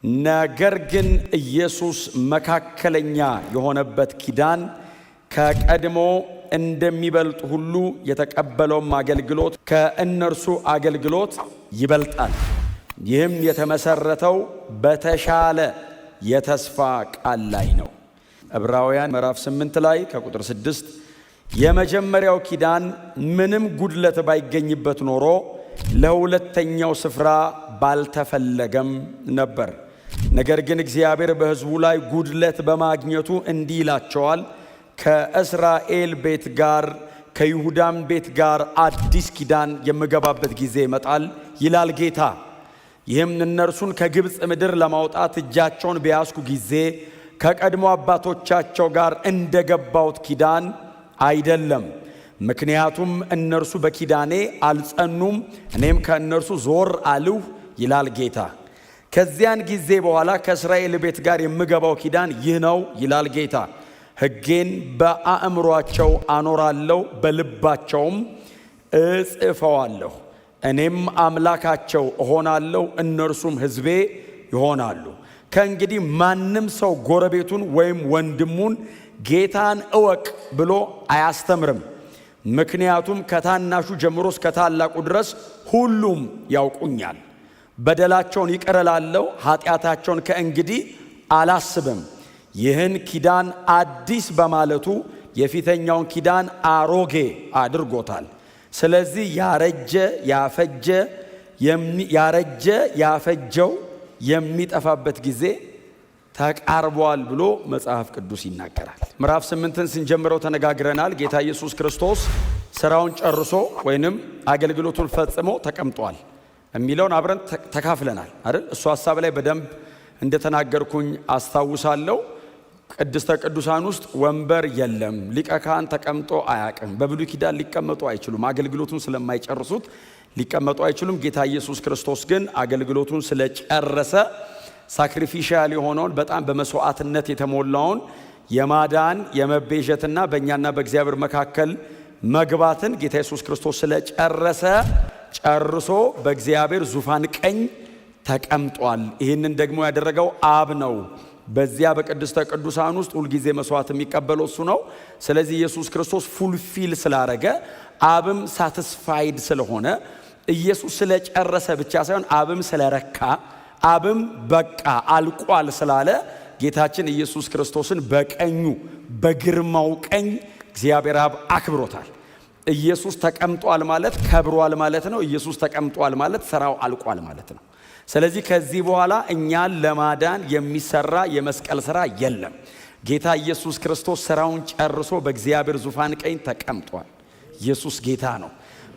ነገር ግን ኢየሱስ መካከለኛ የሆነበት ኪዳን ከቀድሞ እንደሚበልጥ ሁሉ የተቀበለውም አገልግሎት ከእነርሱ አገልግሎት ይበልጣል። ይህም የተመሰረተው በተሻለ የተስፋ ቃል ላይ ነው። ዕብራውያን ምዕራፍ 8 ላይ ከቁጥር 6 የመጀመሪያው ኪዳን ምንም ጉድለት ባይገኝበት ኖሮ ለሁለተኛው ስፍራ ባልተፈለገም ነበር። ነገር ግን እግዚአብሔር በሕዝቡ ላይ ጉድለት በማግኘቱ እንዲህ ይላቸዋል፣ ከእስራኤል ቤት ጋር ከይሁዳም ቤት ጋር አዲስ ኪዳን የምገባበት ጊዜ ይመጣል ይላል ጌታ። ይህም እነርሱን ከግብፅ ምድር ለማውጣት እጃቸውን በያዝኩ ጊዜ ከቀድሞ አባቶቻቸው ጋር እንደገባሁት ኪዳን አይደለም። ምክንያቱም እነርሱ በኪዳኔ አልጸኑም፣ እኔም ከእነርሱ ዞር አልሁ ይላል ጌታ። ከዚያን ጊዜ በኋላ ከእስራኤል ቤት ጋር የምገባው ኪዳን ይህ ነው ይላል ጌታ። ሕጌን በአእምሮአቸው አኖራለሁ፣ በልባቸውም እጽፈዋለሁ። እኔም አምላካቸው እሆናለሁ፣ እነርሱም ሕዝቤ ይሆናሉ። ከእንግዲህ ማንም ሰው ጎረቤቱን ወይም ወንድሙን ጌታን እወቅ ብሎ አያስተምርም። ምክንያቱም ከታናሹ ጀምሮ እስከ ታላቁ ድረስ ሁሉም ያውቁኛል። በደላቸውን ይቅር እላለሁ፣ ኃጢአታቸውን ከእንግዲህ አላስብም። ይህን ኪዳን አዲስ በማለቱ የፊተኛውን ኪዳን አሮጌ አድርጎታል። ስለዚህ ያረጀ ያፈጀው የሚጠፋበት ጊዜ ተቃርቧል ብሎ መጽሐፍ ቅዱስ ይናገራል። ምዕራፍ 8ን ስንጀምረው ተነጋግረናል። ጌታ ኢየሱስ ክርስቶስ ስራውን ጨርሶ ወይንም አገልግሎቱን ፈጽሞ ተቀምጧል የሚለውን አብረን ተካፍለናል አይደል? እሱ ሐሳብ ላይ በደንብ እንደተናገርኩኝ አስታውሳለሁ። ቅድስተ ቅዱሳን ውስጥ ወንበር የለም። ሊቀ ካህን ተቀምጦ አያውቅም። በብሉይ ኪዳን ሊቀመጡ አይችሉም። አገልግሎቱን ስለማይጨርሱት ሊቀመጡ አይችሉም። ጌታ ኢየሱስ ክርስቶስ ግን አገልግሎቱን ስለጨረሰ ሳክሪፊሻል የሆነውን በጣም በመስዋዕትነት የተሞላውን የማዳን የመቤዠትና በእኛና በእግዚአብሔር መካከል መግባትን ጌታ ኢየሱስ ክርስቶስ ስለጨረሰ ጨርሶ በእግዚአብሔር ዙፋን ቀኝ ተቀምጧል። ይህንን ደግሞ ያደረገው አብ ነው። በዚያ በቅድስተ ቅዱሳን ውስጥ ሁልጊዜ መስዋዕት የሚቀበለው እሱ ነው። ስለዚህ ኢየሱስ ክርስቶስ ፉልፊል ስላረገ አብም ሳቲስፋይድ ስለሆነ ኢየሱስ ስለጨረሰ ብቻ ሳይሆን አብም ስለረካ አብም በቃ አልቋል ስላለ ጌታችን ኢየሱስ ክርስቶስን በቀኙ በግርማው ቀኝ እግዚአብሔር አብ አክብሮታል። ኢየሱስ ተቀምጧል ማለት ከብሯል ማለት ነው። ኢየሱስ ተቀምጧል ማለት ስራው አልቋል ማለት ነው። ስለዚህ ከዚህ በኋላ እኛን ለማዳን የሚሰራ የመስቀል ስራ የለም። ጌታ ኢየሱስ ክርስቶስ ስራውን ጨርሶ በእግዚአብሔር ዙፋን ቀኝ ተቀምጧል። ኢየሱስ ጌታ ነው።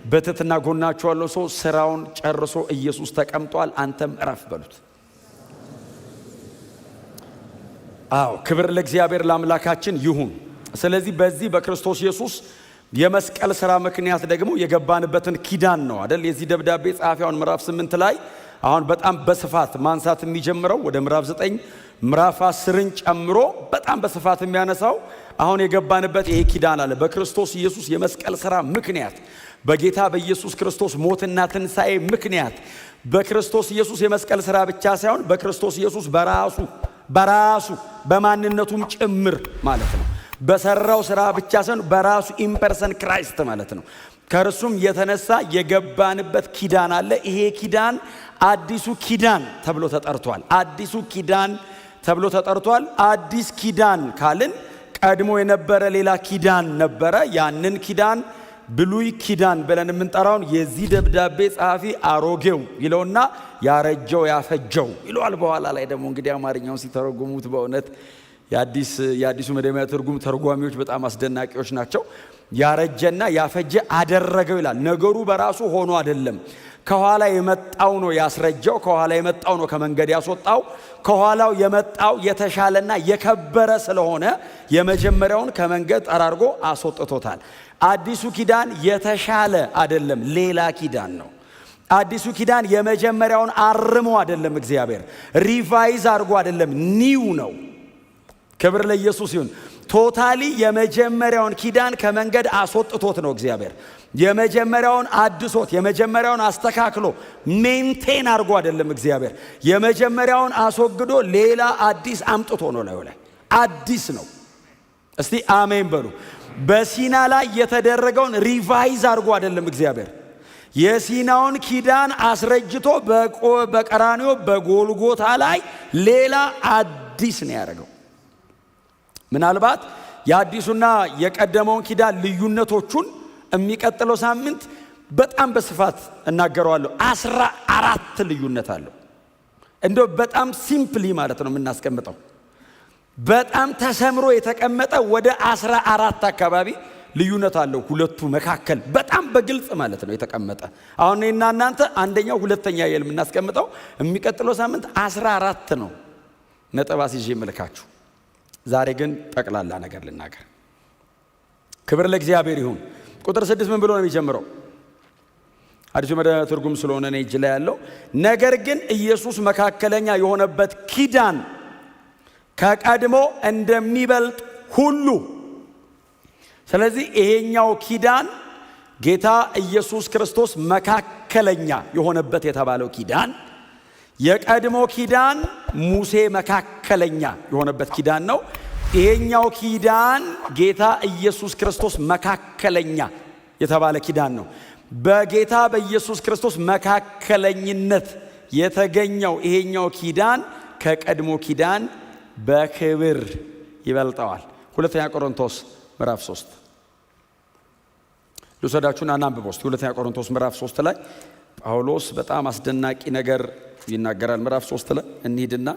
በትህትና ጎናችሁ ያለው ሰው ስራውን ጨርሶ ኢየሱስ ተቀምጧል፣ አንተም እረፍ በሉት። አዎ፣ ክብር ለእግዚአብሔር ለአምላካችን ይሁን። ስለዚህ በዚህ በክርስቶስ ኢየሱስ የመስቀል ስራ ምክንያት ደግሞ የገባንበትን ኪዳን ነው አይደል? የዚህ ደብዳቤ ጸሐፊውን ምዕራፍ 8 ላይ አሁን በጣም በስፋት ማንሳት የሚጀምረው ወደ ምዕራፍ 9 ምዕራፍ 10ን ጨምሮ በጣም በስፋት የሚያነሳው አሁን የገባንበት ይሄ ኪዳን አለ። በክርስቶስ ኢየሱስ የመስቀል ስራ ምክንያት በጌታ በኢየሱስ ክርስቶስ ሞትና ትንሣኤ ምክንያት በክርስቶስ ኢየሱስ የመስቀል ስራ ብቻ ሳይሆን በክርስቶስ ኢየሱስ በራሱ በማንነቱም ጭምር ማለት ነው። በሰራው ስራ ብቻ ሳይሆን በራሱ ኢምፐርሰን ክራይስት ማለት ነው። ከእርሱም የተነሳ የገባንበት ኪዳን አለ። ይሄ ኪዳን አዲሱ ኪዳን ተብሎ ተጠርቷል። አዲሱ ኪዳን ተብሎ ተጠርቷል። አዲስ ኪዳን ካልን ቀድሞ የነበረ ሌላ ኪዳን ነበረ። ያንን ኪዳን ብሉይ ኪዳን ብለን የምንጠራውን የዚህ ደብዳቤ ጸሐፊ አሮጌው ይለውና ያረጀው ያፈጀው ይለዋል። በኋላ ላይ ደግሞ እንግዲህ አማርኛውን ሲተረጉሙት በእውነት የአዲሱ መደበኛ ትርጉም ተርጓሚዎች በጣም አስደናቂዎች ናቸው። ያረጀና ያፈጀ አደረገው ይላል። ነገሩ በራሱ ሆኖ አይደለም። ከኋላ የመጣው ነው ያስረጀው። ከኋላ የመጣው ነው ከመንገድ ያስወጣው። ከኋላው የመጣው የተሻለና የከበረ ስለሆነ የመጀመሪያውን ከመንገድ ጠራርጎ አስወጥቶታል። አዲሱ ኪዳን የተሻለ አይደለም፣ ሌላ ኪዳን ነው። አዲሱ ኪዳን የመጀመሪያውን አርሞ አይደለም፣ እግዚአብሔር ሪቫይዝ አድርጎ አይደለም፣ ኒው ነው። ክብር ለኢየሱስ ይሁን። ቶታሊ የመጀመሪያውን ኪዳን ከመንገድ አስወጥቶት ነው እግዚአብሔር። የመጀመሪያውን አድሶት የመጀመሪያውን አስተካክሎ ሜንቴን አድርጎ አይደለም እግዚአብሔር። የመጀመሪያውን አስወግዶ ሌላ አዲስ አምጥቶ ነው ላይ አዲስ ነው። እስቲ አሜን በሉ። በሲና ላይ የተደረገውን ሪቫይዝ አድርጎ አይደለም እግዚአብሔር። የሲናውን ኪዳን አስረጅቶ በቀራንዮ በጎልጎታ ላይ ሌላ አዲስ ነው ያደረገው። ምናልባት የአዲሱና የቀደመውን ኪዳን ልዩነቶቹን የሚቀጥለው ሳምንት በጣም በስፋት እናገረዋለሁ። 14 ልዩነት አለው። እንደው በጣም ሲምፕሊ ማለት ነው የምናስቀምጠው። በጣም ተሰምሮ የተቀመጠ ወደ 14 አካባቢ ልዩነት አለው ሁለቱ መካከል በጣም በግልጽ ማለት ነው የተቀመጠ። አሁን እኔና እናንተ አንደኛው ሁለተኛ የምናስቀምጠው የሚቀጥለው ሳምንት 14 ነው። ነጥብ አስይዤ መልካችሁ። ዛሬ ግን ጠቅላላ ነገር ልናገር። ክብር ለእግዚአብሔር ይሁን። ቁጥር 6 ምን ብሎ ነው የሚጀምረው? አዲሱ መደበኛ ትርጉም ስለሆነ ነው እጅ ላይ ያለው። ነገር ግን ኢየሱስ መካከለኛ የሆነበት ኪዳን ከቀድሞ እንደሚበልጥ ሁሉ። ስለዚህ ይሄኛው ኪዳን ጌታ ኢየሱስ ክርስቶስ መካከለኛ የሆነበት የተባለው ኪዳን፣ የቀድሞ ኪዳን ሙሴ መካከለኛ የሆነበት ኪዳን ነው። ይሄኛው ኪዳን ጌታ ኢየሱስ ክርስቶስ መካከለኛ የተባለ ኪዳን ነው። በጌታ በኢየሱስ ክርስቶስ መካከለኝነት የተገኘው ይሄኛው ኪዳን ከቀድሞ ኪዳን በክብር ይበልጠዋል። ሁለተኛ ቆሮንቶስ ምዕራፍ 3 ልውሰዳችሁና እናንብብ። ሁለተኛ ቆሮንቶስ ምዕራፍ 3 ላይ ጳውሎስ በጣም አስደናቂ ነገር ይናገራል። ምዕራፍ 3 ላይ እንሂድና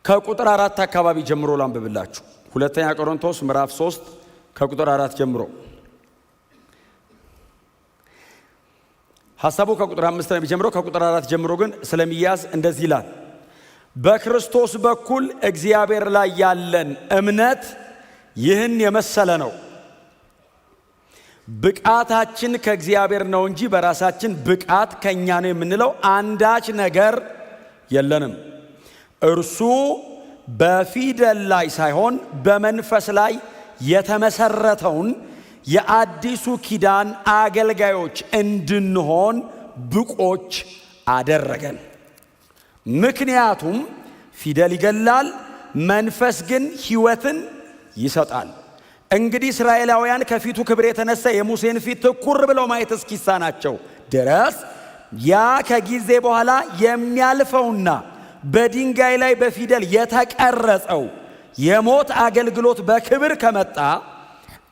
ከቁጥር 4 አካባቢ ጀምሮ ላንብብላችሁ። ሁለተኛ ቆሮንቶስ ምዕራፍ 3 ከቁጥር 4 ጀምሮ። ሐሳቡ ከቁጥር 5 ነው የሚጀምረው። ከቁጥር 4 ጀምሮ ግን ስለሚያዝ እንደዚህ ይላል። በክርስቶስ በኩል እግዚአብሔር ላይ ያለን እምነት ይህን የመሰለ ነው። ብቃታችን ከእግዚአብሔር ነው እንጂ በራሳችን ብቃት ከኛ ነው የምንለው አንዳች ነገር የለንም። እርሱ በፊደል ላይ ሳይሆን በመንፈስ ላይ የተመሰረተውን የአዲሱ ኪዳን አገልጋዮች እንድንሆን ብቆች አደረገን። ምክንያቱም ፊደል ይገላል፣ መንፈስ ግን ሕይወትን ይሰጣል። እንግዲህ እስራኤላውያን ከፊቱ ክብር የተነሳ የሙሴን ፊት ትኩር ብለው ማየት እስኪሳናቸው ድረስ ያ ከጊዜ በኋላ የሚያልፈውና በድንጋይ ላይ በፊደል የተቀረጸው የሞት አገልግሎት በክብር ከመጣ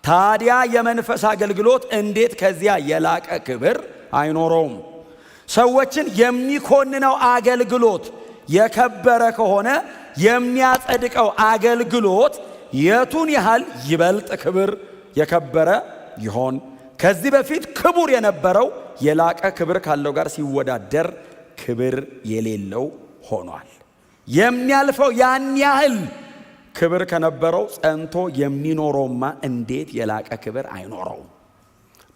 ታዲያ የመንፈስ አገልግሎት እንዴት ከዚያ የላቀ ክብር አይኖረውም? ሰዎችን የሚኮንነው አገልግሎት የከበረ ከሆነ የሚያጸድቀው አገልግሎት የቱን ያህል ይበልጥ ክብር የከበረ ይሆን? ከዚህ በፊት ክቡር የነበረው የላቀ ክብር ካለው ጋር ሲወዳደር ክብር የሌለው ሆኗል። የሚያልፈው ያን ያህል ክብር ከነበረው ጸንቶ የሚኖረውማ እንዴት የላቀ ክብር አይኖረውም?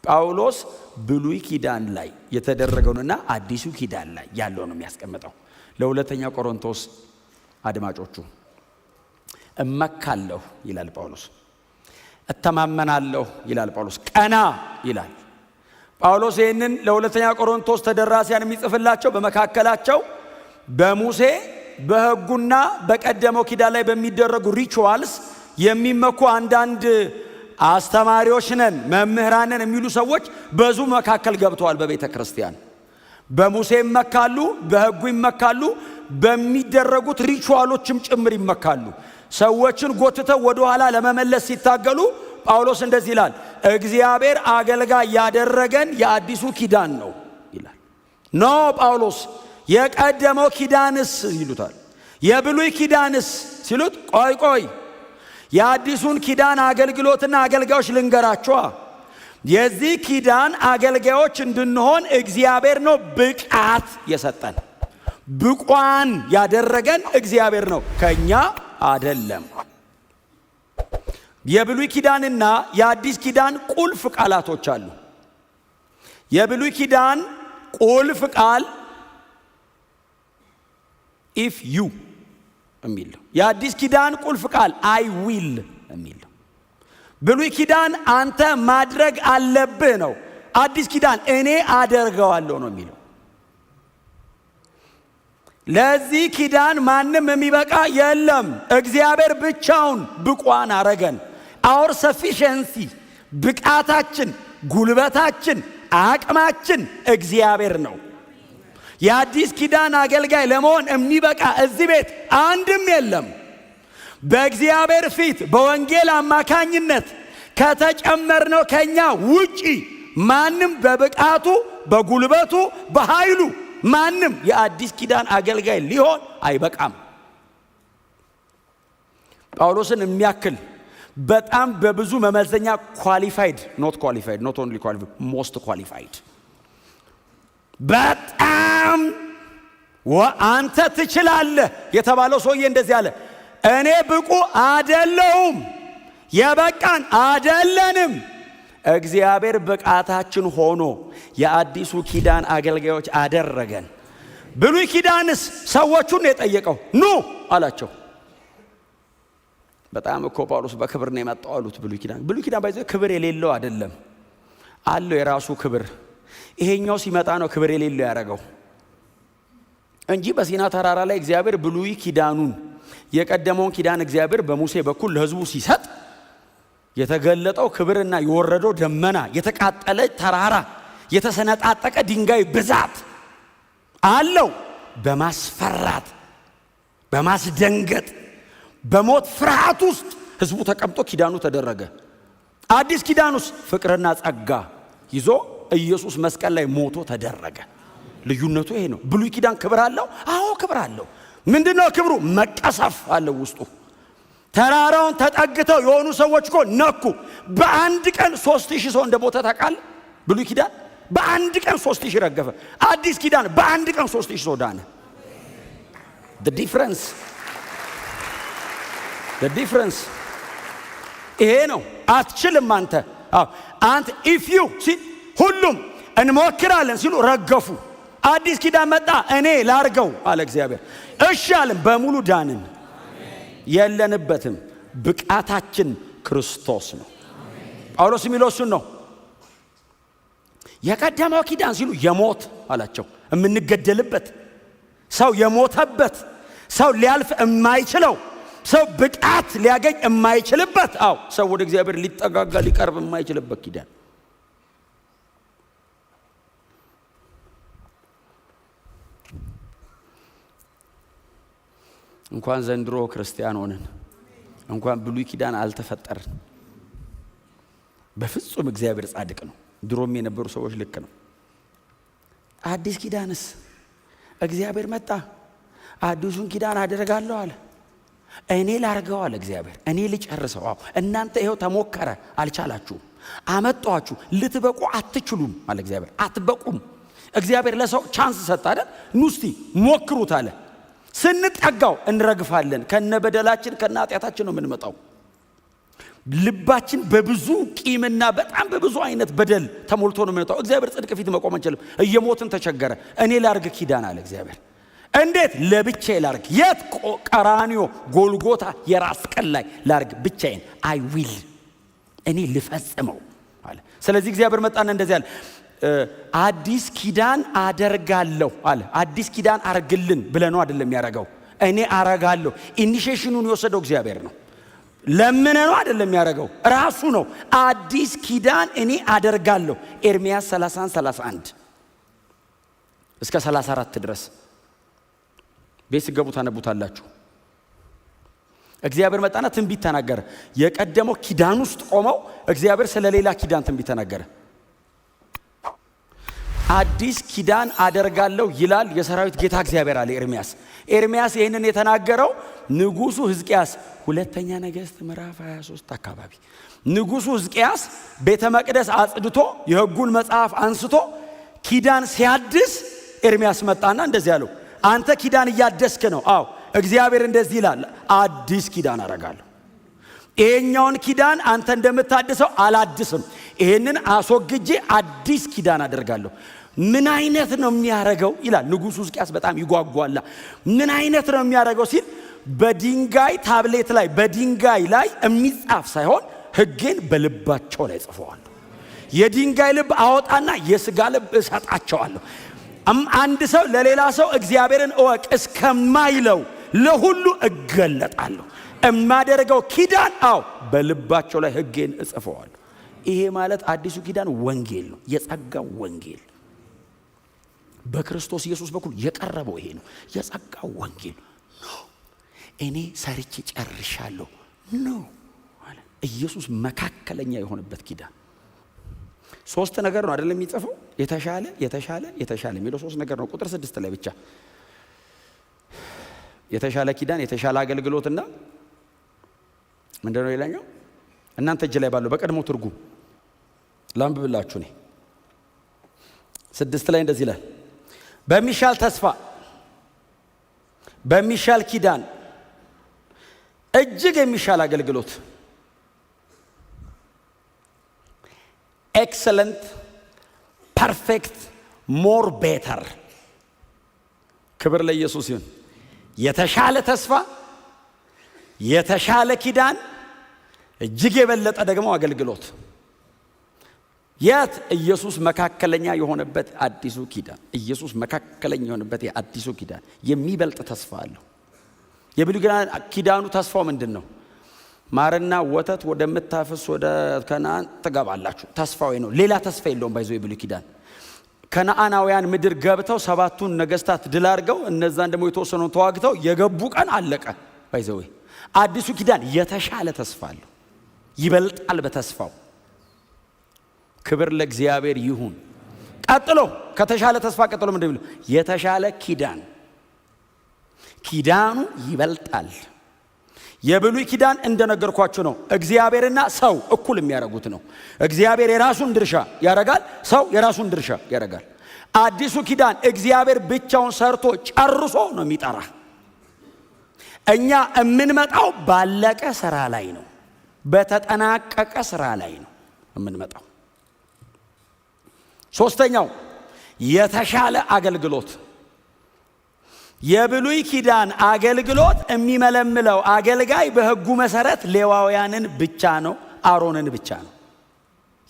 ጳውሎስ ብሉይ ኪዳን ላይ የተደረገውንና አዲሱ ኪዳን ላይ ያለውን የሚያስቀምጠው ለሁለተኛ ቆሮንቶስ አድማጮቹ። እመካለሁ ይላል ጳውሎስ፣ እተማመናለሁ ይላል ጳውሎስ፣ ቀና ይላል ጳውሎስ። ይህንን ለሁለተኛ ቆሮንቶስ ተደራሲያን የሚጽፍላቸው በመካከላቸው በሙሴ በሕጉና በቀደመው ኪዳን ላይ በሚደረጉ ሪቹዋልስ የሚመኩ አንዳንድ አስተማሪዎች ነን መምህራን ነን የሚሉ ሰዎች በዙ መካከል ገብተዋል። በቤተ ክርስቲያን በሙሴ ይመካሉ፣ በሕጉ ይመካሉ፣ በሚደረጉት ሪቹዋሎችም ጭምር ይመካሉ። ሰዎችን ጎትተው ወደ ኋላ ለመመለስ ሲታገሉ ጳውሎስ እንደዚህ ይላል፣ እግዚአብሔር አገልጋይ ያደረገን የአዲሱ ኪዳን ነው ይላል። ኖ ጳውሎስ የቀደመው ኪዳንስ ይሉታል። የብሉይ ኪዳንስ ሲሉት ቆይ የአዲሱን ኪዳን አገልግሎትና አገልጋዮች ልንገራቸዋ። የዚህ ኪዳን አገልጋዮች እንድንሆን እግዚአብሔር ነው ብቃት የሰጠን። ብቋን ያደረገን እግዚአብሔር ነው፣ ከኛ አይደለም። የብሉይ ኪዳንና የአዲስ ኪዳን ቁልፍ ቃላቶች አሉ። የብሉይ ኪዳን ቁልፍ ቃል ኢፍ ዩ የሚል ነው። የአዲስ ኪዳን ቁልፍ ቃል አይ ዊል የሚል ነው። ብሉይ ኪዳን አንተ ማድረግ አለብህ ነው። አዲስ ኪዳን እኔ አደርገዋለሁ ነው የሚለው። ለዚህ ኪዳን ማንም የሚበቃ የለም። እግዚአብሔር ብቻውን ብቋን አረገን። our sufficiency ብቃታችን፣ ጉልበታችን፣ አቅማችን እግዚአብሔር ነው። የአዲስ ኪዳን አገልጋይ ለመሆን የሚበቃ እዚህ ቤት አንድም የለም። በእግዚአብሔር ፊት በወንጌል አማካኝነት ከተጨመርነው ከኛ ውጪ ማንም በብቃቱ፣ በጉልበቱ፣ በኃይሉ ማንም የአዲስ ኪዳን አገልጋይ ሊሆን አይበቃም። ጳውሎስን የሚያክል በጣም በብዙ መመዘኛ ኳሊፋይድ ኖት ኦንሊ ኳሊፋይድ ሞስት ኳሊፋይድ በጣም አንተ ትችላለህ የተባለው ሰውዬ እንደዚህ አለ፣ እኔ ብቁ አይደለሁም፣ የበቃን አይደለንም። እግዚአብሔር ብቃታችን ሆኖ የአዲሱ ኪዳን አገልጋዮች አደረገን። ብሉይ ኪዳንስ ሰዎቹን የጠየቀው ኑ አላቸው። በጣም እኮ ጳውሎስ በክብር ነው የመጣው አሉት። ብሉይ ኪዳን ባይዘ ክብር የሌለው አይደለም፣ አለው የራሱ ክብር። ይሄኛው ሲመጣ ነው ክብር የሌለው ያደረገው እንጂ በሲና ተራራ ላይ እግዚአብሔር ብሉይ ኪዳኑን የቀደመውን ኪዳን እግዚአብሔር በሙሴ በኩል ለሕዝቡ ሲሰጥ የተገለጠው ክብርና የወረደው ደመና፣ የተቃጠለ ተራራ፣ የተሰነጣጠቀ ድንጋይ ብዛት አለው። በማስፈራት በማስደንገጥ በሞት ፍርሃት ውስጥ ሕዝቡ ተቀምጦ ኪዳኑ ተደረገ። አዲስ ኪዳኑስ ፍቅርና ጸጋ ይዞ ኢየሱስ መስቀል ላይ ሞቶ ተደረገ። ልዩነቱ ይሄ ነው። ብሉይ ኪዳን ክብር አለው። አዎ ክብር አለው። ምንድነው ክብሩ? መቀሰፍ አለው ውስጡ። ተራራውን ተጠግተው የሆኑ ሰዎች እኮ ነኩ። በአንድ ቀን 3000 ሰው እንደሞተ ታውቃለህ? ብሉይ ኪዳን በአንድ ቀን 3000 ረገፈ። አዲስ ኪዳን በአንድ ቀን 3000 ሰው ዳነ። the difference ይሄ ነው። አትችልም አንተ if you ሁሉም እንሞክራለን ሲሉ ረገፉ። አዲስ ኪዳን መጣ፣ እኔ ላርገው አለ እግዚአብሔር። እሺ አለን፣ በሙሉ ዳንን። የለንበትም። ብቃታችን ክርስቶስ ነው። ጳውሎስ የሚለው እሱን ነው። የቀደመው ኪዳን ሲሉ የሞት አላቸው፣ የምንገደልበት ሰው የሞተበት ሰው ሊያልፍ የማይችለው ሰው ብቃት ሊያገኝ የማይችልበት ሰው ወደ እግዚአብሔር ሊጠጋጋ ሊቀርብ የማይችልበት ኪዳን። እንኳን ዘንድሮ ክርስቲያን ሆነን እንኳን ብሉይ ኪዳን አልተፈጠርን። በፍጹም እግዚአብሔር ጻድቅ ነው። ድሮም የነበሩ ሰዎች ልክ ነው። አዲስ ኪዳንስ እግዚአብሔር መጣ፣ አዲሱን ኪዳን አደርጋለሁ አለ። እኔ ላርገው አለ እግዚአብሔር፣ እኔ ልጨርሰው። እናንተ ይሄው ተሞከረ፣ አልቻላችሁም። አመጣችሁ፣ ልትበቁ አትችሉም አለ እግዚአብሔር። አትበቁም። እግዚአብሔር ለሰው ቻንስ ሰጣ አይደል? ኑስቲ ሞክሩት አለ። ስንጠጋው እንረግፋለን። ከነበደላችን ከነኃጢአታችን ነው የምንመጣው። ልባችን በብዙ ቂምና በጣም በብዙ አይነት በደል ተሞልቶ ነው የምንመጣው። እግዚአብሔር ጽድቅ ፊት መቆም አንችልም። እየሞትን ተቸገረ። እኔ ላርግ ኪዳን አለ እግዚአብሔር። እንዴት? ለብቻዬ ላርግ። የት? ቀራንዮ ጎልጎታ የራስ ቀን ላይ ላርግ ብቻዬን። አይ ዊል እኔ ልፈጽመው አለ። ስለዚህ እግዚአብሔር መጣና እንደዚህ አለ፣ አዲስ ኪዳን አደርጋለሁ አለ። አዲስ ኪዳን አርግልን ብለነው አይደለም ያረጋው፣ እኔ አረጋለሁ። ኢኒሺዬሽኑን የወሰደው እግዚአብሔር ነው። ለምን ነው አይደለም ያረጋው፣ ራሱ ነው። አዲስ ኪዳን እኔ አደርጋለሁ። ኤርምያስ 30:31 እስከ 34 ድረስ ቤት ሲገቡ ታነቡታላችሁ። እግዚአብሔር መጣና ትንቢት ተናገረ። የቀደመው ኪዳን ውስጥ ቆመው እግዚአብሔር ስለሌላ ኪዳን ትንቢት ተናገረ። አዲስ ኪዳን አደርጋለሁ ይላል የሰራዊት ጌታ እግዚአብሔር አለ ኤርምያስ። ኤርምያስ ይህንን የተናገረው ንጉሱ ሕዝቅያስ ሁለተኛ ነገሥት ምዕራፍ 23 አካባቢ ንጉሱ ሕዝቅያስ ቤተ መቅደስ አጽድቶ የሕጉን መጽሐፍ አንስቶ ኪዳን ሲያድስ ኤርምያስ መጣና እንደዚህ ያለው፣ አንተ ኪዳን እያደስክ ነው። እግዚአብሔር እንደዚህ ይላል፣ አዲስ ኪዳን አደርጋለሁ። ይሄኛውን ኪዳን አንተ እንደምታድሰው አላድስም። ይሄንን አስወግጄ አዲስ ኪዳን አደርጋለሁ። ምን አይነት ነው የሚያረገው ይላል ንጉሱ ሕዝቅያስ። በጣም ይጓጓላ። ምን አይነት ነው የሚያረገው ሲል በድንጋይ ታብሌት ላይ በድንጋይ ላይ የሚጻፍ ሳይሆን ሕጌን በልባቸው ላይ ጽፈዋለሁ። የድንጋይ ልብ አወጣና የሥጋ ልብ እሰጣቸዋለሁ። አንድ ሰው ለሌላ ሰው እግዚአብሔርን እወቅ እስከማይለው ለሁሉ እገለጣለሁ። እማደርገው ኪዳን በልባቸው ላይ ሕጌን እጽፈዋለሁ። ይሄ ማለት አዲሱ ኪዳን ወንጌል ነው፣ የጸጋው ወንጌል በክርስቶስ ኢየሱስ በኩል የቀረበው ይሄ ነው። የጸጋው ወንጌል ነው። እኔ ሰርቼ ጨርሻለሁ ነው አለ ኢየሱስ። መካከለኛ የሆነበት ኪዳን ሶስት ነገር ነው አይደለም የሚጽፈው? የተሻለ የተሻለ የተሻለ የሚለው ሶስት ነገር ነው። ቁጥር 6 ላይ ብቻ የተሻለ ኪዳን፣ የተሻለ አገልግሎትና ምንድነው ሌላኛው? እናንተ እጅ ላይ ባለው በቀድሞ ትርጉም ላንብብላችሁ። 6 ላይ እንደዚህ ይላል፣ በሚሻል ተስፋ በሚሻል ኪዳን እጅግ የሚሻል አገልግሎት ኤክሰለንት ፐርፌክት ሞር ቤተር። ክብር ለኢየሱስ ይሁን። የተሻለ ተስፋ፣ የተሻለ ኪዳን፣ እጅግ የበለጠ ደግሞ አገልግሎት። የት? ኢየሱስ መካከለኛ የሆነበት አዲሱ ኪዳን። ኢየሱስ መካከለኛ የሆነበት የአዲሱ ኪዳን የሚበልጥ ተስፋ አለው። የብሉይ ኪዳኑ ተስፋው ምንድን ነው? ማርና ወተት ወደምታፈስ ወደ ከነዓን ትገባላችሁ። ተስፋው ነው። ሌላ ተስፋ የለውም። ባይዘው የብሉይ ኪዳን ከነዓናውያን ምድር ገብተው 7ቱን ነገስታት ድል አድርገው እነዛን ደግሞ የተወሰኑን ተዋግተው የገቡ ቀን አለቀ። ባይዘው አዲሱ ኪዳን የተሻለ ተስፋ አለው። ይበልጣል በተስፋው። ክብር ለእግዚአብሔር ይሁን። ቀጥሎ ከተሻለ ተስፋ ቀጥሎ ምንድን ነው? የተሻለ ኪዳን። ኪዳኑ ይበልጣል። የብሉይ ኪዳን እንደነገርኳችሁ ነው። እግዚአብሔርና ሰው እኩል የሚያደርጉት ነው። እግዚአብሔር የራሱን ድርሻ ያደርጋል፣ ሰው የራሱን ድርሻ ያደርጋል። አዲሱ ኪዳን እግዚአብሔር ብቻውን ሰርቶ ጨርሶ ነው የሚጠራ። እኛ የምንመጣው ባለቀ ስራ ላይ ነው፣ በተጠናቀቀ ስራ ላይ ነው የምንመጣው። ሶስተኛው የተሻለ አገልግሎት። የብሉይ ኪዳን አገልግሎት የሚመለምለው አገልጋይ በሕጉ መሰረት ሌዋውያንን ብቻ ነው፣ አሮንን ብቻ ነው።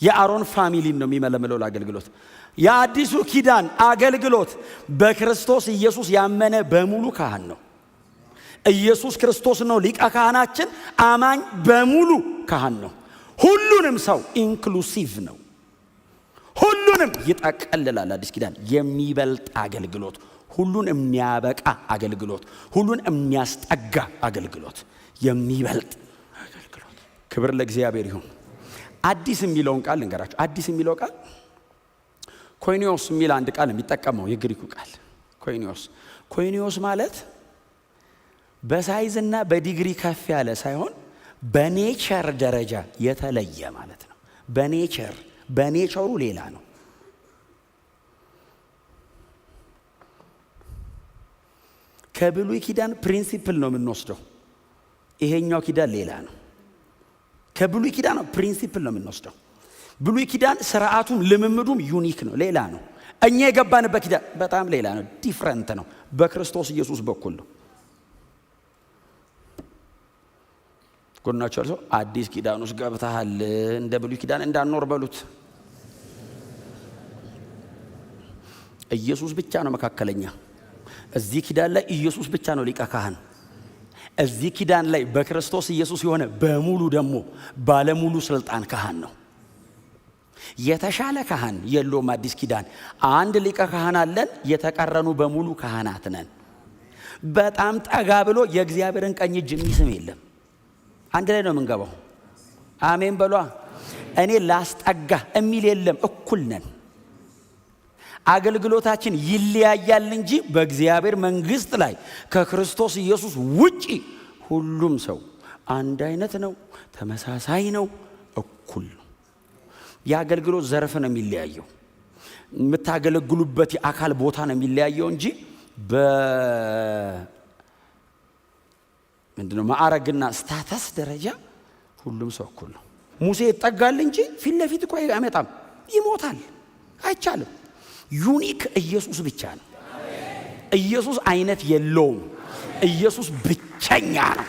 የአሮን ፋሚሊን ነው የሚመለምለው ለአገልግሎት። የአዲሱ ኪዳን አገልግሎት በክርስቶስ ኢየሱስ ያመነ በሙሉ ካህን ነው። ኢየሱስ ክርስቶስ ነው ሊቀ ካህናችን። አማኝ በሙሉ ካህን ነው። ሁሉንም ሰው ኢንክሉሲቭ ነው። ሁሉንም ይጠቀልላል። አዲስ ኪዳን የሚበልጥ አገልግሎት፣ ሁሉን የሚያበቃ አገልግሎት፣ ሁሉን የሚያስጠጋ አገልግሎት፣ የሚበልጥ አገልግሎት። ክብር ለእግዚአብሔር ይሁን። አዲስ የሚለውን ቃል ልንገራችሁ። አዲስ የሚለው ቃል ኮይኒዮስ የሚል አንድ ቃል የሚጠቀመው የግሪኩ ቃል ኮይኒዮስ። ኮይኒዮስ ማለት በሳይዝና በዲግሪ ከፍ ያለ ሳይሆን በኔቸር ደረጃ የተለየ ማለት ነው። በኔቸሩ ሌላ ነው። ከብሉይ ኪዳን ፕሪንሲፕል ነው የምንወስደው። ይሄኛው ኪዳን ሌላ ነው። ከብሉይ ኪዳን ፕሪንሲፕል ነው የምንወስደው። ብሉይ ኪዳን ስርዓቱም ልምምዱም ዩኒክ ነው፣ ሌላ ነው። እኛ የገባንበት ኪዳን በጣም ሌላ ነው፣ ዲፍረንት ነው። በክርስቶስ ኢየሱስ በኩል ነው። ጎናቸው ሰው አዲስ ኪዳን ውስጥ ገብተሃል፣ እንደ ብሉይ ኪዳን እንዳንኖር በሉት። ኢየሱስ ብቻ ነው መካከለኛ። እዚህ ኪዳን ላይ ኢየሱስ ብቻ ነው ሊቀ ካህን። እዚህ ኪዳን ላይ በክርስቶስ ኢየሱስ የሆነ በሙሉ ደግሞ ባለሙሉ ስልጣን ካህን ነው። የተሻለ ካህን የለውም። አዲስ ኪዳን አንድ ሊቀ ካህን አለን፣ የተቀረኑ በሙሉ ካህናት ነን። በጣም ጠጋ ብሎ የእግዚአብሔርን ቀኝ እጅ የሚስም የለም። አንድ ላይ ነው የምንገባው። አሜን በሏ። እኔ ላስጠጋ የሚል የለም። እኩል ነን። አገልግሎታችን ይለያያል እንጂ በእግዚአብሔር መንግስት ላይ ከክርስቶስ ኢየሱስ ውጪ ሁሉም ሰው አንድ አይነት ነው፣ ተመሳሳይ ነው፣ እኩል ነው። የአገልግሎት ዘርፍ ነው የሚለያየው። የምታገለግሉበት የአካል ቦታ ነው የሚለያየው እንጂ ምንድነው ማዕረግና ስታተስ ደረጃ ሁሉም ሰው እኩል ነው። ሙሴ ይጠጋል እንጂ ፊት ለፊት እኮ አይመጣም፣ ይሞታል፣ አይቻልም። ዩኒክ ኢየሱስ ብቻ ነው። ኢየሱስ አይነት የለውም። ኢየሱስ ብቸኛ ነው።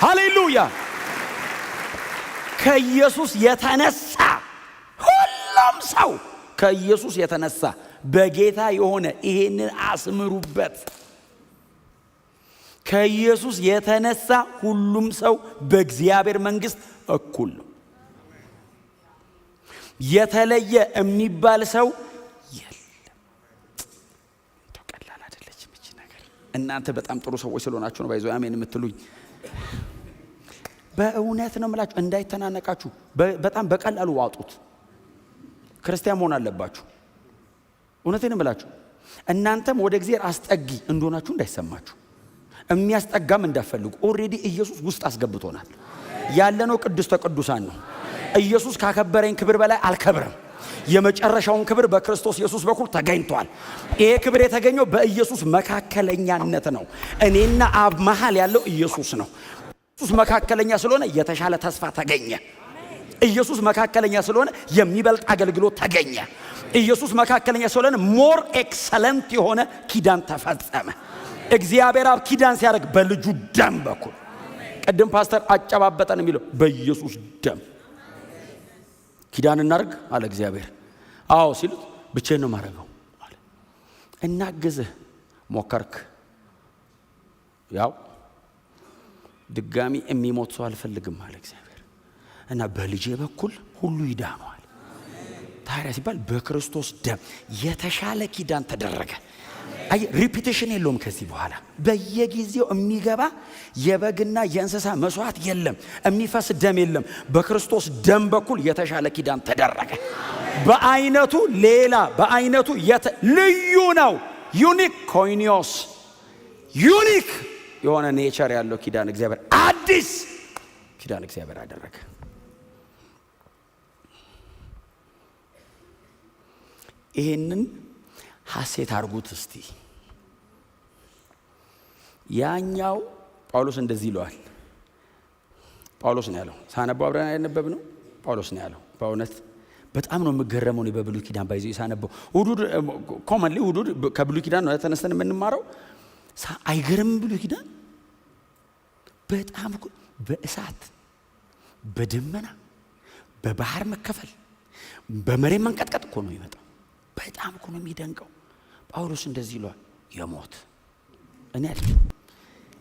ሃሌሉያ። ከኢየሱስ የተነሳ ሁሉም ሰው ከኢየሱስ የተነሳ በጌታ የሆነ ይሄንን አስምሩበት። ከኢየሱስ የተነሳ ሁሉም ሰው በእግዚአብሔር መንግሥት እኩል ነው። የተለየ የሚባል ሰው የለም። ቀላል አይደለችም እቺ ነገር። እናንተ በጣም ጥሩ ሰዎች ስለሆናችሁ ነው ባይዘው አሜን የምትሉኝ። በእውነት ነው የምላችሁ፣ እንዳይተናነቃችሁ በጣም በቀላሉ ዋጡት። ክርስቲያን መሆን አለባችሁ። እውነቴን ነው የምላችሁ። እናንተም ወደ እግዚአብሔር አስጠጊ እንደሆናችሁ እንዳይሰማችሁ፣ የሚያስጠጋም እንዳፈልጉ። ኦልሬዲ ኢየሱስ ውስጥ አስገብቶናል። ያለነው ቅድስተ ቅዱሳን ነው። ኢየሱስ ካከበረኝ ክብር በላይ አልከብርም። የመጨረሻውን ክብር በክርስቶስ ኢየሱስ በኩል ተገኝቷል። ይሄ ክብር የተገኘው በኢየሱስ መካከለኛነት ነው። እኔና አብ መሃል ያለው ኢየሱስ ነው። ኢየሱስ መካከለኛ ስለሆነ የተሻለ ተስፋ ተገኘ። ኢየሱስ መካከለኛ ስለሆነ የሚበልጥ አገልግሎት ተገኘ። ኢየሱስ መካከለኛ ስለሆነ ሞር ኤክሰለንት የሆነ ኪዳን ተፈጸመ። እግዚአብሔር አብ ኪዳን ሲያደርግ በልጁ ደም በኩል፣ ቅድም ፓስተር አጨባበጠን የሚለው በኢየሱስ ደም ኪዳን እናርግ አለ እግዚአብሔር። አዎ ሲሉት ብቻዬን ነው ማረገው አለ። እናግዝህ ሞከርክ፣ ያው ድጋሚ የሚሞት ሰው አልፈልግም አለ እግዚአብሔር እና በልጄ በኩል ሁሉ ይዳነዋል። ታዲያ ሲባል በክርስቶስ ደም የተሻለ ኪዳን ተደረገ። አይ ሪፒቲሽን የለውም። ከዚህ በኋላ በየጊዜው የሚገባ የበግና የእንስሳ መስዋዕት የለም፣ የሚፈስ ደም የለም። በክርስቶስ ደም በኩል የተሻለ ኪዳን ተደረገ። በአይነቱ ሌላ፣ በአይነቱ ልዩ ነው። ዩኒክ ኮይኒዮስ፣ ዩኒክ የሆነ ኔቸር ያለው ኪዳን እግዚአብሔር፣ አዲስ ኪዳን እግዚአብሔር አደረገ። ይሄንን ሐሴት አርጉት እስቲ። ያኛው ጳውሎስ እንደዚህ ይለዋል። ጳውሎስ ነው ያለው። ሳነበው አብረን ያነበብ ነው። ጳውሎስ ነው ያለው። በእውነት በጣም ነው የምገረመው ነው በብሉይ ኪዳን ባይዘው ሳነበው። ውዱድ ኮመንሊ ውዱድ ከብሉይ ኪዳን ነው ተነስተን የምንማረው። አይገርም? ብሉይ ኪዳን በጣም በእሳት በደመና በባህር መከፈል በመሬት መንቀጥቀጥ እኮ ነው የሚመጣው። በጣም እኮ ነው የሚደንቀው። ጳውሎስ እንደዚህ ይለዋል። የሞት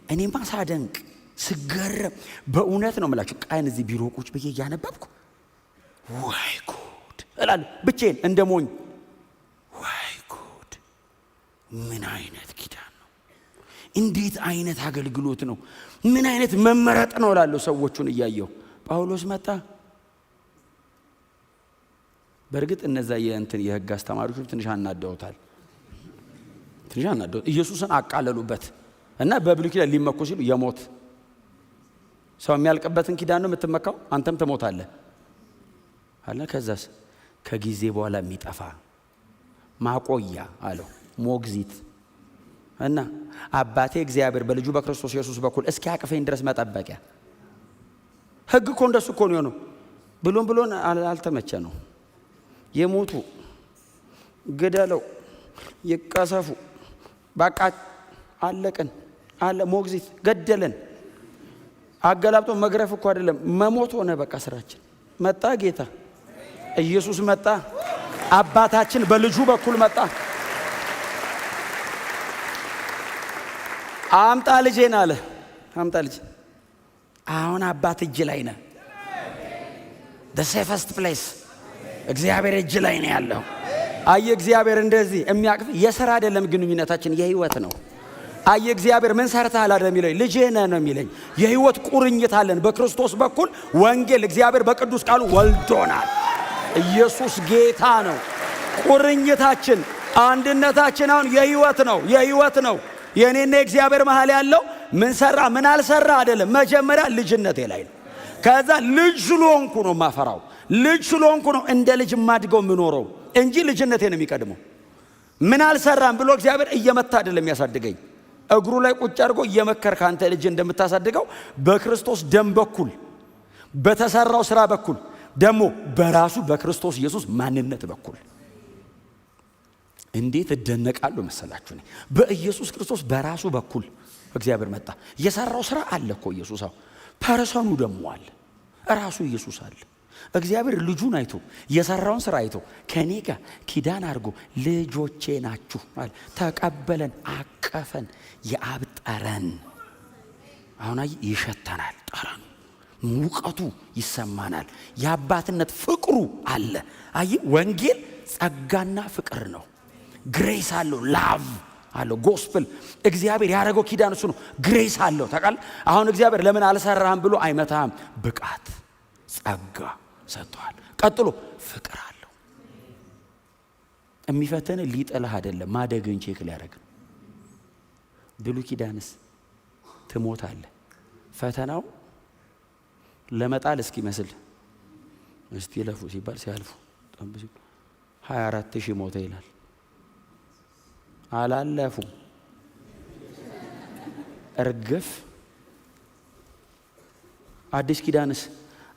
እኔማ ሳደንቅ ስገረም በእውነት ነው የምላችሁ። ቃይን እዚህ ቢሮ ቁጭ ብዬ እያነበብኩ ዋይ ጉድ እላለሁ ብቻዬን እንደ ሞኝ። ዋይ ጉድ ምን አይነት ኪዳን ነው! እንዴት አይነት አገልግሎት ነው! ምን አይነት መመረጥ ነው እላለሁ ሰዎቹን እያየሁ። ጳውሎስ መጣ። በእርግጥ እነዛ የሕግ አስተማሪዎች ትንሽ አናደውታል። ኢየሱስን አቃለሉበት እና በብሉይ ኪዳን ሊመኩ ሲሉ የሞት ሰው የሚያልቅበትን ኪዳን ነው የምትመካው፣ አንተም ትሞታለህ አለ። ከዛስ ከጊዜ በኋላ የሚጠፋ ማቆያ አለው፣ ሞግዚት እና አባቴ እግዚአብሔር በልጁ በክርስቶስ ኢየሱስ በኩል እስኪ አቅፈኝ ድረስ መጠበቂያ። ሕግ እኮ እንደሱ እኮ ነው የሆነው። ብሎን አልተመቸ ነው። የሞቱ ግደለው፣ ይቀሰፉ፣ በቃ አለቅን አለ። ሞግዚት ገደለን። አገላብጦ መግረፍ እኮ አይደለም መሞት ሆነ። በቃ ስራችን መጣ። ጌታ ኢየሱስ መጣ። አባታችን በልጁ በኩል መጣ። አምጣ ልጄን አለ። አምጣ ልጅ። አሁን አባት እጅ ላይ ነህ። the safest place እግዚአብሔር እጅ ላይ ነው ያለው። አየ እግዚአብሔር እንደዚህ የሚያቅፍ የሥራ አይደለም ግንኙነታችን የህይወት ነው። አየ እግዚአብሔር ምን ሰርተሃል አይደለም የሚለኝ፣ ልጄ ነህ ነው የሚለኝ። የህይወት ቁርኝት አለን በክርስቶስ በኩል ወንጌል እግዚአብሔር በቅዱስ ቃሉ ወልዶናል። ኢየሱስ ጌታ ነው። ቁርኝታችን አንድነታችን አሁን የህይወት ነው፣ የህይወት ነው። የኔና እግዚአብሔር መሃል ያለው ምን ሰራ ምን አልሰራ አይደለም። መጀመሪያ ልጅነቴ ላይ ነው። ከዛ ልጅ ስለሆንኩ ነው ማፈራው፣ ልጅ ስለሆንኩ ነው እንደ ልጅ ማድገው ምኖረው እንጂ ልጅነቴ ነው የሚቀድመው። ምን አልሰራም ብሎ እግዚአብሔር እየመታ አይደለም ያሳድገኝ። እግሩ ላይ ቁጭ አድርጎ እየመከር ካንተ ልጅ እንደምታሳድገው በክርስቶስ ደም በኩል በተሰራው ስራ በኩል ደግሞ በራሱ በክርስቶስ ኢየሱስ ማንነት በኩል እንዴት እደነቃለሁ መሰላችሁ። በኢየሱስ ክርስቶስ በራሱ በኩል እግዚአብሔር መጣ። የሰራው ስራ አለ እኮ ኢየሱስ። ፐርሰኑ ደግሞ አለ። ራሱ ኢየሱስ አለ። እግዚአብሔር ልጁን አይቶ የሰራውን ስራ አይቶ ከኔ ጋር ኪዳን አድርጎ ልጆቼ ናችሁ አለ። ተቀበለን፣ አቀፈን። የአብ ጠረን አሁን ይሸተናል። ጠረኑ ሙቀቱ ይሰማናል። የአባትነት ፍቅሩ አለ። ወንጌል ጸጋና ፍቅር ነው። ግሬስ አለው፣ ላቭ አለው። ጎስፕል እግዚአብሔር ያደረገው ኪዳን እሱ ነው። ግሬስ አለው። ታውቃለህ? አሁን እግዚአብሔር ለምን አልሰራህም ብሎ አይመታህም። ብቃት ጸጋ ሰጥቷል። ቀጥሎ ፍቅር አለው። የሚፈተን ሊጥልህ አይደለም፣ ማደግን ቼክ ሊያደርግ ነው። ብሉይ ኪዳንስ ትሞታለህ። ፈተናው ለመጣል እስኪመስል እስቲ ለፉ ሲባል ሲያልፉ 24,000 ሞተ ይላል። አላለፉ እርግፍ። አዲስ ኪዳንስ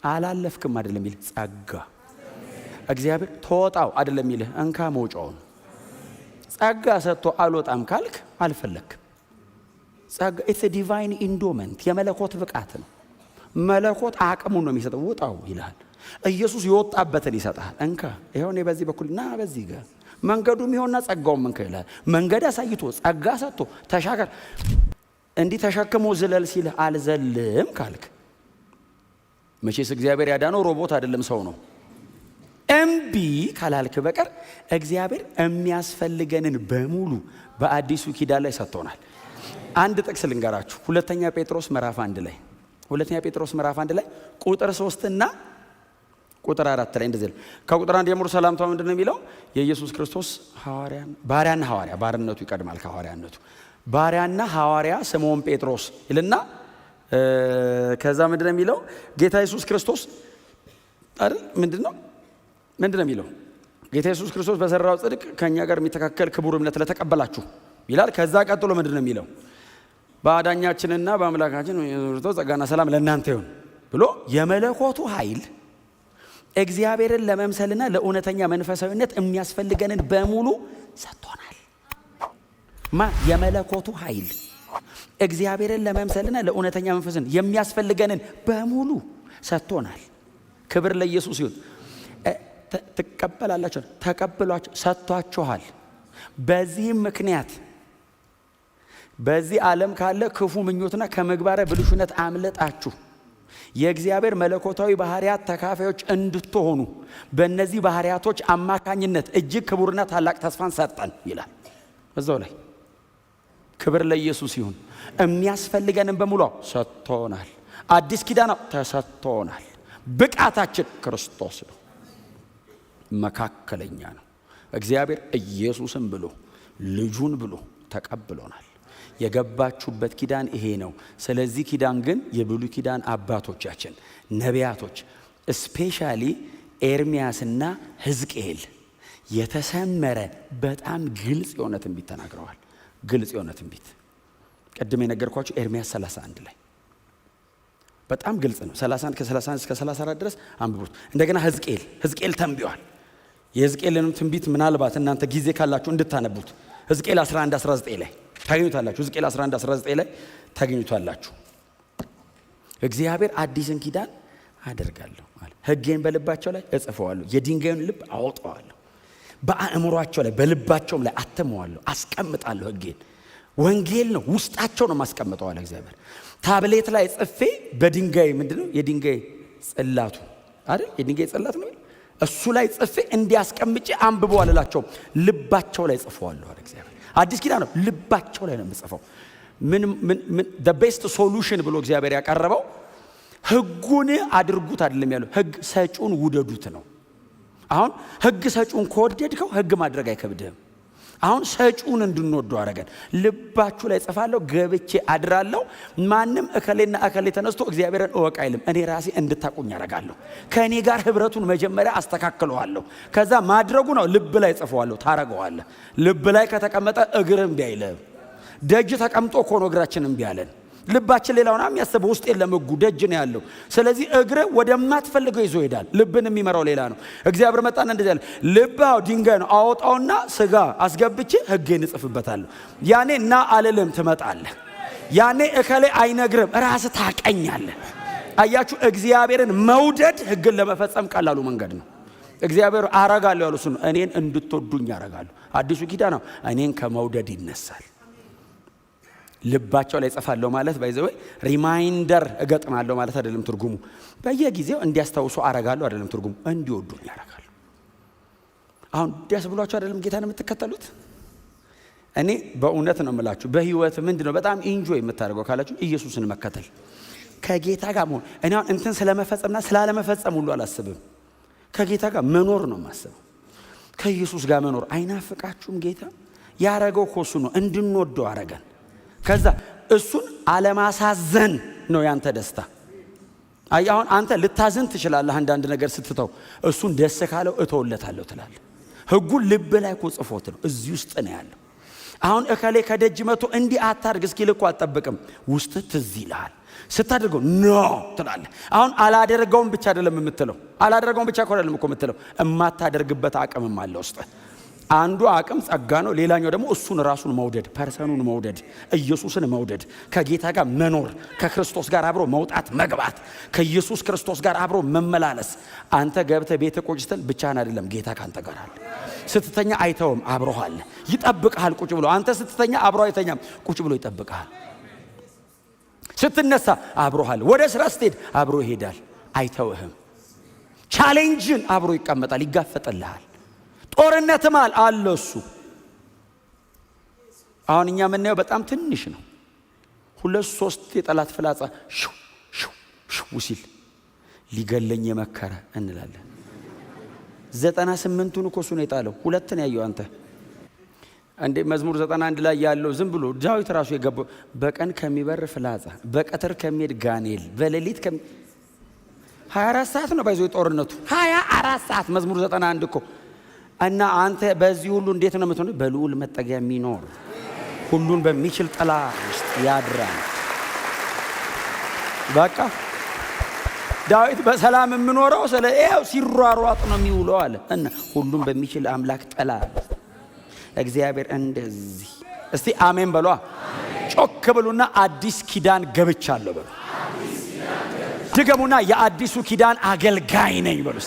አላለፍክም አይደለም ይል ጸጋ። እግዚአብሔር ተወጣው አይደለም ይል እንካ መውጫውን ጸጋ ሰጥቶ አልወጣም ካልክ አልፈለክም። ጸጋ ኢትስ ኤ ዲቫይን ኢንዶመንት፣ የመለኮት ብቃት ነው። መለኮት አቅሙን ነው የሚሰጠው። ውጣው ይላል። ኢየሱስ የወጣበትን ይሰጣል። እንካ ይሄው እኔ በዚህ በኩል ና በዚህ ጋር መንገዱም ይሆንና ጸጋውን መንከ ይላል። መንገድ አሳይቶ ጸጋ ሰጥቶ ተሻገር። እንዲህ ተሸክሞ ዝለል ሲል አልዘልም ካልክ መቼስ እግዚአብሔር ያዳነው ሮቦት አይደለም ሰው ነው። እምቢ ካላልክ በቀር እግዚአብሔር የሚያስፈልገንን በሙሉ በአዲሱ ኪዳን ላይ ሰጥቶናል። አንድ ጥቅስ ልንገራችሁ። ሁለተኛ ጴጥሮስ ምዕራፍ 1 ላይ ቁጥር 3 እና ቁጥር 4 ላይ እንደዚህ ነው። ከቁጥር 1 ጀምሮ ሰላምታው ምንድነው የሚለው? የኢየሱስ ክርስቶስ ባሪያና ሐዋርያ፣ ባርነቱ ይቀድማል ከሐዋርያነቱ። ባሪያና ሐዋርያ ስምዖን ጴጥሮስ ይልና ከዛ ምንድነው የሚለው? ጌታ ኢየሱስ ክርስቶስ አይደል? ምንድነው የሚለው? ጌታ ኢየሱስ ክርስቶስ በሰራው ጽድቅ ከኛ ጋር የሚተካከል ክቡር እምነት ለተቀበላችሁ ይላል። ከዛ ቀጥሎ ምንድነው የሚለው? በአዳኛችንና በአምላካችን ክርስቶስ ጸጋና ሰላም ለእናንተ ይሁን ብሎ የመለኮቱ ኃይል እግዚአብሔርን ለመምሰልና ለእውነተኛ መንፈሳዊነት የሚያስፈልገንን በሙሉ ሰጥቶናል። የመለኮቱ ኃይል እግዚአብሔርን ለመምሰልና ለእውነተኛ መንፈስን የሚያስፈልገንን በሙሉ ሰጥቶናል። ክብር ለኢየሱስ ይሁን። ትቀበላላችሁ፣ ተቀብሏችሁ ሰጥቷችኋል። በዚህም ምክንያት በዚህ ዓለም ካለ ክፉ ምኞትና ከምግባረ ብልሹነት አምልጣችሁ የእግዚአብሔር መለኮታዊ ባህሪያት ተካፋዮች እንድትሆኑ በእነዚህ ባህሪያቶች አማካኝነት እጅግ ክቡርና ታላቅ ተስፋን ሰጠን ይላል። እዛው ላይ ክብር ለኢየሱስ ይሁን። የሚያስፈልገንን በሙሉ ሰጥቶናል። አዲስ ኪዳን ተሰጥቶናል። ብቃታችን ክርስቶስ ነው፣ መካከለኛ ነው። እግዚአብሔር ኢየሱስን ብሎ ልጁን ብሎ ተቀብሎናል። የገባችሁበት ኪዳን ይሄ ነው። ስለዚህ ኪዳን ግን የብሉይ ኪዳን አባቶቻችን ነቢያቶች ስፔሻሊ ኤርሚያስና ሕዝቅኤል የተሰመረ በጣም ግልጽ የሆነ ትንቢት ተናግረዋል። ግልጽ የሆነ ትንቢት ቀድሜ የነገርኳችሁ ኤርሚያስ 31 ላይ በጣም ግልጽ ነው። 31 ከ31 እስከ 34 ድረስ አንብቡት። እንደገና ሕዝቅኤል ተንብዮአል። የሕዝቅኤልንም ትንቢት ምናልባት እናንተ ጊዜ ካላችሁ እንድታነቡት ሕዝቅኤል 11:19 ላይ ታገኙታላችሁ። ሕዝቅኤል 11:19 ላይ ታገኙታላችሁ። እግዚአብሔር አዲስን ኪዳን አደርጋለሁ ማለት ሕጌን በልባቸው ላይ እጽፈዋለሁ፣ የድንጋዩን ልብ አወጣዋለሁ፣ በአእምሯቸው ላይ በልባቸውም ላይ አተመዋለሁ፣ አስቀምጣለሁ። ሕጌን ወንጌል ነው፣ ውስጣቸው ነው ማስቀምጠው አለ እግዚአብሔር። ታብሌት ላይ ጽፌ በድንጋይ ምንድነው የድንጋይ ጽላቱ አይደል? የድንጋይ ጽላት ነው። እሱ ላይ ጽፌ እንዲያስቀምጬ አንብበው አላላቸው፣ ልባቸው ላይ ጽፈዋለሁ አለ እግዚአብሔር። አዲስ ኪዳን ነው፣ ልባቸው ላይ ነው የምጽፈው። ምን the best solution ብሎ እግዚአብሔር ያቀረበው ሕጉን አድርጉት አይደለም ያለው፣ ሕግ ሰጪውን ውደዱት ነው። አሁን ሕግ ሰጪውን ከወደድከው ሕግ ማድረግ አይከብድህም። አሁን ሰጪውን እንድንወደው አደረገን። ልባችሁ ላይ ጽፋለሁ፣ ገብቼ አድራለሁ። ማንም እከሌና እከሌ ተነስቶ እግዚአብሔርን እወቅ አይልም። እኔ ራሴ እንድታቁኝ አደርጋለሁ። ከእኔ ጋር ህብረቱን መጀመሪያ አስተካክለዋለሁ። ከዛ ማድረጉ ነው ልብ ላይ ጽፈዋለሁ። ታረገዋለህ። ልብ ላይ ከተቀመጠ እግር እምቢ አይልም። ደጅ ተቀምጦ እኮ ነው እግራችን እምቢ አለን። ልባችን ሌላውን የሚያስበው ውስጥ የለም፣ ሕጉ ደጅ ነው ያለው። ስለዚህ እግር ወደማትፈልገው ይዞ ይሄዳል። ልብን የሚመራው ሌላ ነው። እግዚአብሔር መጣና እንደዚህ ያለ ልባው ድንጋይ ነው፣ አወጣውና ስጋ አስገብቼ ሕጌን እጽፍበታለሁ። ያኔ እና አልልም ትመጣለህ። ያኔ እከሌ አይነግርም፣ ራስህ ታቀኛለህ። አያችሁ እግዚአብሔርን መውደድ ሕግን ለመፈጸም ቀላሉ መንገድ ነው። እግዚአብሔር አረጋለሁ ያለው እሱ ነው። እኔን እንድትወዱኝ አረጋለሁ። አዲሱ ኪዳን ነው እኔን ከመውደድ ይነሳል። ልባቸው ላይ ጽፋለሁ ማለት ባይዘው ሪማይንደር እገጥማለሁ ማለት አይደለም ትርጉሙ። በየጊዜው እንዲያስታውሱ አረጋለሁ አይደለም ትርጉሙ፣ እንዲወዱኝ አረጋለሁ። አሁን ደስ ብሏችሁ አይደለም ጌታን የምትከተሉት? እኔ በእውነት ነው የምላችሁ በህይወት ምንድነው በጣም ኢንጆይ የምታደርገው ካላችሁ ኢየሱስን መከተል፣ ከጌታ ጋር መሆን። እኔ አሁን እንትን ስለመፈጸምና ስላለመፈጸም ሁሉ አላስብም። ከጌታ ጋር መኖር ነው የማስበው። ከኢየሱስ ጋር መኖር አይናፍቃችሁም? ጌታ ያረገው እሱ ነው፣ እንድንወደው አረገን። ከዛ እሱን አለማሳዘን ነው ያንተ ደስታ። አሁን አንተ ልታዝን ትችላለህ አንዳንድ ነገር ስትተው፣ እሱን ደስ ካለው እተውለታለሁ ትላለህ። ሕጉን ልብ ላይ እኮ ጽፎት ነው፣ እዚህ ውስጥ ነው ያለው። አሁን እከሌ ከደጅ መጥቶ እንዲህ አታርግ እስኪል እኮ አትጠብቅም። ውስጥ ትዝ ይልሃል። ስታደርገው ኖ ትላለህ። አሁን አላደርገውም ብቻ አይደለም የምትለው፣ አላደርገውም ብቻ አይደለም እኮ የምትለው፣ እማታደርግበት አቅምም አለ ውስጥ። አንዱ አቅም ጸጋ ነው። ሌላኛው ደግሞ እሱን ራሱን መውደድ፣ ፐርሰኑን መውደድ፣ ኢየሱስን መውደድ፣ ከጌታ ጋር መኖር፣ ከክርስቶስ ጋር አብሮ መውጣት መግባት፣ ከኢየሱስ ክርስቶስ ጋር አብሮ መመላለስ። አንተ ገብተህ ቤተ ቁጭ ስትል ብቻህን አይደለም፣ ጌታ ካንተ ጋር አለ። ስትተኛ አይተውም፣ አብሮሃል፣ ይጠብቅሃል ቁጭ ብሎ። አንተ ስትተኛ አብሮ አይተኛም፣ ቁጭ ብሎ ይጠብቅሃል። ስትነሳ አብሮሃል፣ ወደ ስራ ስትሄድ አብሮ ይሄዳል፣ አይተውህም። ቻሌንጅን አብሮ ይቀመጣል፣ ይጋፈጥልሃል። ጦርነትም አለ እሱ። አሁን እኛ የምናየው በጣም ትንሽ ነው። 2-3 የጠላት ፍላጻ ሽው ሽው ሽው ሲል ሊገለኝ የመከረ እንላለን። 98ቱን እኮ እሱ ነው የጣለው። 2 ነው ያየው አንተ እንዴ? መዝሙር 91 ላይ ያለው ዝም ብሎ ዳዊት ራሱ የገባው በቀን ከሚበር ፍላጻ፣ በቀትር ከሚሄድ ጋኔል፣ በሌሊት 24 ሰዓት ነው ባይዞ ጦርነቱ 24 ሰዓት መዝሙር 91 እኮ። እና አንተ በዚህ ሁሉ እንዴት ነው የምትሆነው? በልዑል መጠጊያ የሚኖር ሁሉን በሚችል ጥላ ውስጥ ያድራል። በቃ ዳዊት በሰላም የምኖረው ስለዚህ ሲሯሯጥ ነው የሚውለው አለ። እና ሁሉን በሚችል አምላክ ጥላ እግዚአብሔር እንደዚህ። እስቲ አሜን በሏ። ጮክ ብሉና አዲስ ኪዳን ገብቻለሁ በሉ። ድገሙና የአዲሱ ኪዳን አገልጋይ ነኝ በሉ።